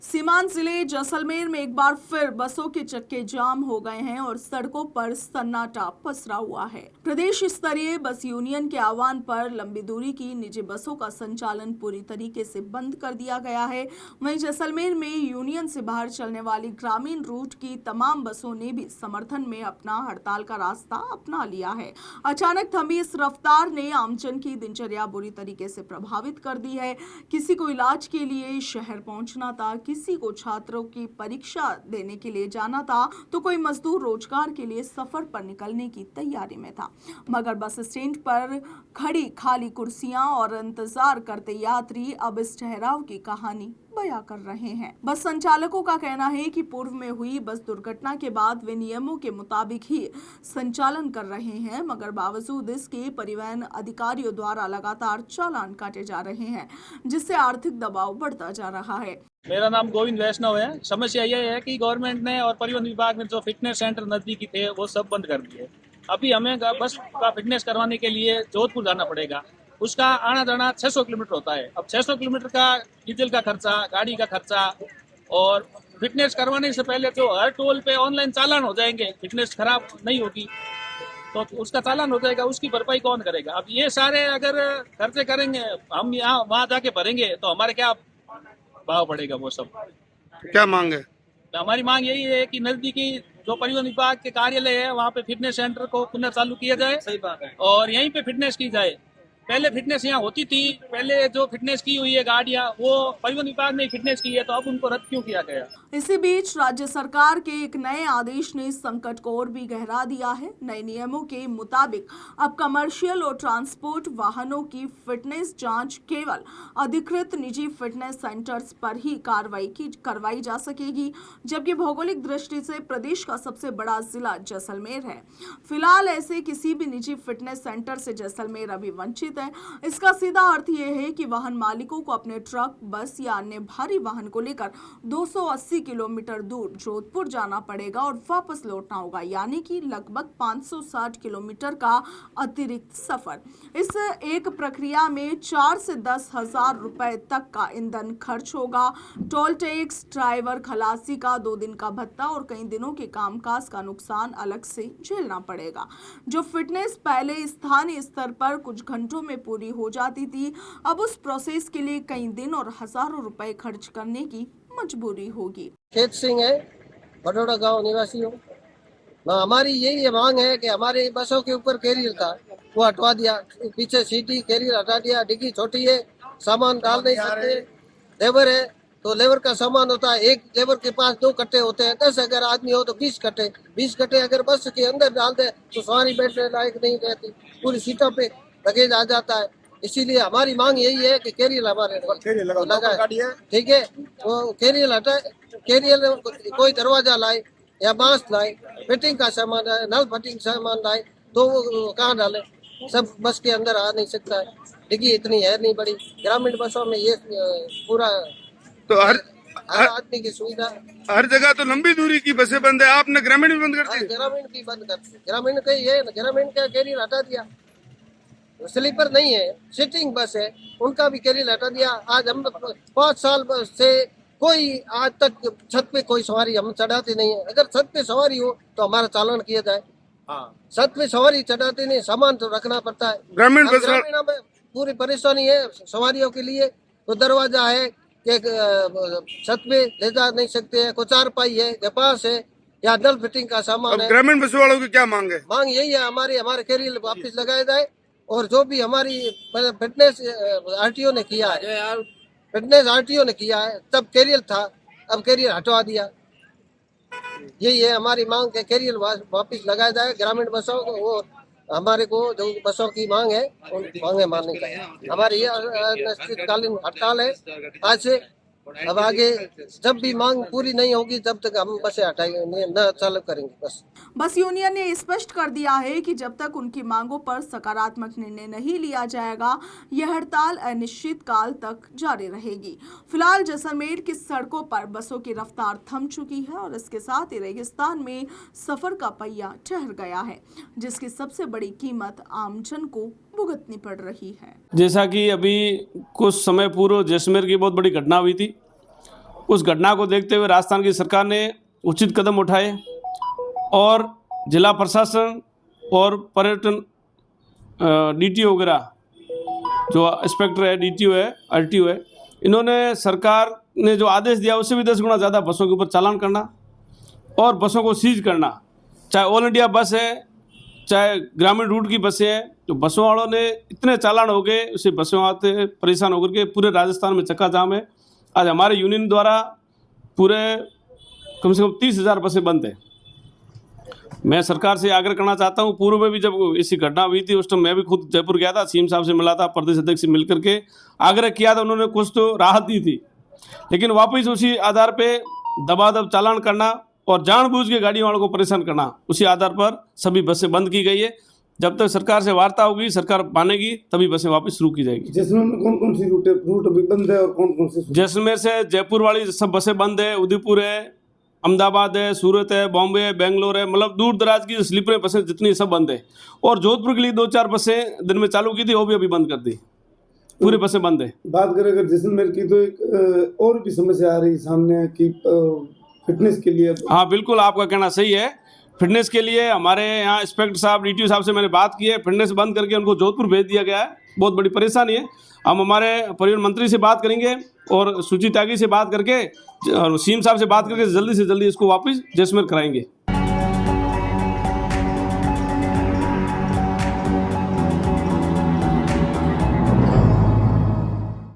सीमांत जिले जैसलमेर में एक बार फिर बसों के चक्के जाम हो गए हैं और सड़कों पर सन्नाटा पसरा हुआ है। प्रदेश स्तरीय बस यूनियन के आह्वान पर लंबी दूरी की निजी बसों का संचालन पूरी तरीके से बंद कर दिया गया है। वहीं जैसलमेर में यूनियन से बाहर चलने वाली ग्रामीण रूट की तमाम बसों ने भी समर्थन में अपना हड़ताल का रास्ता अपना लिया है। अचानक थमी इस रफ्तार ने आमजन की दिनचर्या बुरी तरीके से प्रभावित कर दी है। किसी को इलाज के लिए शहर पहुंचना था, किसी को छात्रों की परीक्षा देने के लिए जाना था, तो कोई मजदूर रोजगार के लिए सफर पर निकलने की तैयारी में था। मगर बस स्टैंड पर खड़ी खाली कुर्सियां और इंतजार करते यात्री अब इस ठहराव की कहानी बयां कर रहे हैं। बस संचालकों का कहना है कि पूर्व में हुई बस दुर्घटना के बाद वे नियमों के मुताबिक ही संचालन कर रहे हैं, मगर बावजूद इसके परिवहन अधिकारियों द्वारा लगातार चालान काटे जा रहे हैं, जिससे आर्थिक दबाव बढ़ता जा रहा है। मेरा नाम गोविंद वैष्णव है। समस्या यह है कि गवर्नमेंट ने और परिवहन विभाग ने जो फिटनेस सेंटर नजदीकी थे वो सब बंद कर दिए। अभी हमें बस का फिटनेस करवाने के लिए जोधपुर जाना पड़ेगा। उसका आना जाना 600 किलोमीटर होता है। अब 600 किलोमीटर का डीजल का खर्चा, गाड़ी का खर्चा, और फिटनेस करवाने से पहले जो हर टोल पे ऑनलाइन चालान हो जाएंगे, फिटनेस खराब नहीं होगी तो उसका चालान हो जाएगा, उसकी भरपाई कौन करेगा? अब ये सारे अगर खर्चे करेंगे, हम यहाँ वहाँ जाके भरेंगे तो हमारे क्या भाव पड़ेगा? वो सब क्या मांग है? हमारी मांग यही है कि नजदीकी जो परिवहन विभाग के कार्यालय है वहाँ पे फिटनेस सेंटर को पुनः चालू किया जाए। सही बात है। और यहीं पे फिटनेस की जाए। पहले फिटनेस यहाँ होती थी, पहले जो फिटनेस की हुई है गाड़ियाँ वो परिवहन विभाग ने फिटनेस की है, तो अब उनको रद्द क्यों किया गया? इसी बीच राज्य सरकार के एक नए आदेश ने संकट को और भी गहरा दिया है। नए नियमों के मुताबिक अब कमर्शियल और ट्रांसपोर्ट वाहनों की फिटनेस जांच केवल अधिकृत निजी फिटनेस सेंटर्स पर ही करवाई जा सकेगी, जबकि भौगोलिक दृष्टि से प्रदेश का सबसे बड़ा जिला जैसलमेर है। फिलहाल ऐसे किसी भी निजी फिटनेस सेंटर से जैसलमेर अभी वंचित है। इसका सीधा अर्थ यह है कि वाहन मालिकों को अपने ट्रक, बस या अन्य भारी वाहन को लेकर 280 किलोमीटर दूर जोधपुर जाना पड़ेगा और वापस लौटना होगा, यानी कि लगभग 560 किलोमीटर का अतिरिक्त सफर। इस एक प्रक्रिया में 4 से 10 हजार रुपए तक का ईंधन खर्च होगा। टोल टैक्स, ड्राइवर खलासी का 2 दिन का भत्ता और कई दिनों के कामकाज का नुकसान अलग से झेलना पड़ेगा। जो फिटनेस पहले स्थानीय स्तर पर कुछ घंटों में पूरी हो जाती थी, अब उस प्रोसेस के लिए कई दिन और हजारों रुपए खर्च करने की मजबूरी होगी। खेत सिंह है, बडोड़ा गांव निवासी हूँ। हमारी यही मांग है कि हमारे बसों के ऊपर कैरियर था वो हटवा दिया, पीछे सीटी कैरियर हटा दिया। डिग्गी छोटी है, सामान डाल नहीं सकते। लेबर है तो लेबर का सामान होता है, एक लेबर के पास 2 कट्टे होते हैं। 10 अगर आदमी हो तो 20 कट्टे, 20 कट्टे अगर बस के अंदर डाल दे तो सवारी बैठने लायक नहीं रहती, पूरी सीटों पे लगेज आ जाता है। इसीलिए हमारी मांग यही है कि कैरियर हमारे लगाए, ठीक है। वो कैरियर हटाए, कैरियर कोई दरवाजा लाए या बांस लाए, फिटिंग का सामान लाए, नल फिटिंग सामान लाए, तो वो कहाँ डाले? सब बस के अंदर आ नहीं सकता है, डिग्गी इतनी है नहीं बड़ी। ग्रामीण बसों में ये पूरा तो हर आदमी की सुविधा। हर जगह तो लंबी दूरी की बसें बंद है, आपने ग्रामीण भी बंद कर दी? ग्रामीण की बंद कर दी। ग्रामीण का ये, ग्रामीण का कैरियर हटा दिया। स्लीपर नहीं है, सिटिंग बस है, उनका भी कैरियर हटा दिया। आज हम 5 साल से कोई आज तक छत पे कोई सवारी हम चढ़ाते नहीं है। अगर छत पे सवारी हो तो हमारा चालान किया जाए। छत पे सवारी चढ़ाते नहीं, सामान तो रखना पड़ता है। ग्रामीण बस ग्रामीण में पूरी परेशानी है सवारियों के लिए। तो दरवाजा है कि छत पे ले जा नहीं सकते हैं, कोई 4 पाई है के पास है या नल फिटिंग का सामान है। ग्रामीण बस वालों की क्या मांग है? मांग यही है हमारे कैरियर वापस लगाया जाए, और जो भी हमारी फिटनेस आरटीओ ने किया है, फिटनेस आरटीओ ने किया है, तब कैरियर था, अब कैरियर हटवा दिया। यही है हमारी मांग के कैरियर वापस लगाया जाए ग्रामीण बसों को। वो हमारे को जो बसों की मांग है उन मांगे मानने का। हमारी ये अनिश्चितकालीन हड़ताल है आज से। अब आगे जब भी मांग पूरी नहीं होगी तब तक हम बसें हटाएंगे, न चालू करेंगे। बस यूनियन ने स्पष्ट कर दिया है कि जब तक उनकी मांगों पर सकारात्मक निर्णय नहीं लिया जाएगा, यह हड़ताल अनिश्चित काल तक जारी रहेगी। फिलहाल जैसलमेर की सड़कों पर बसों की रफ्तार थम चुकी है और इसके साथ ही रेगिस्तान में सफर का पहिया ठहर गया है, जिसकी सबसे बड़ी कीमत आमजन को भुगतनी पड़ रही है। जैसा कि अभी कुछ समय पूर्व जैसलमेर की बहुत बड़ी घटना हुई थी, उस घटना को देखते हुए राजस्थान की सरकार ने उचित कदम उठाए और जिला प्रशासन और पर्यटन डीटीओ वगैरह जो इंस्पेक्टर है, डीटीओ है, आरटीओ है, इन्होंने सरकार ने जो आदेश दिया उससे भी 10 गुना ज़्यादा बसों के ऊपर चालान करना और बसों को सीज करना। चाहे ऑल इंडिया बस है, चाहे ग्रामीण रूट की बसें हैं, तो बसों वालों ने इतने चालान हो गए, उसे बसों आते परेशान होकर के पूरे राजस्थान में चक्का जाम है। आज हमारे यूनियन द्वारा पूरे कम से कम 30,000 बसें बंद है। मैं सरकार से आग्रह करना चाहता हूँ, पूर्व में भी जब ऐसी घटना हुई थी उस टाइम मैं भी खुद जयपुर गया था, सीएम साहब से मिला था, प्रदेश अध्यक्ष से मिल करके आग्रह किया था, उन्होंने कुछ तो राहत दी थी, लेकिन वापस उसी आधार पे दबादब चालान करना और जानबूझ के गाड़ी वालों को परेशान करना, उसी आधार पर सभी बसें बंद की गई है। जब तक सरकार से वार्ता होगी, सरकार मानेगी, तभी बसें वापस शुरू की जाएगी। जैसलमेर में कौन कौन सी रूट अभी बंद है और कौन कौन सी? जैसलमेर से जयपुर वाली सब बसें बंद है, उदयपुर है, अहमदाबाद है, सूरत है, बॉम्बे है, बेंगलोर है, मतलब दूर दराज की स्लीपर बसें जितनी सब बंद है। और जोधपुर के लिए 2-4 बसें दिन में चालू की थी, वो भी अभी बंद कर दी, पूरी बसें बंद है। बात करें अगर जैसलमेर की तो एक और भी समस्या आ रही सामने कि फिटनेस के लिए। हाँ बिल्कुल, आपका कहना सही है। फिटनेस के लिए हमारे यहाँ इंस्पेक्टर साहब, डीटीओ साहब से मैंने बात की है, फिटनेस बंद करके उनको जोधपुर भेज दिया गया है। बहुत बड़ी परेशानी है। हम हमारे परिवहन मंत्री से बात करेंगे और सुचित त्यागी से बात करके और सीएम साहब से बात करके जल्दी से जल्दी इसको वापस जैसलमेर कराएंगे।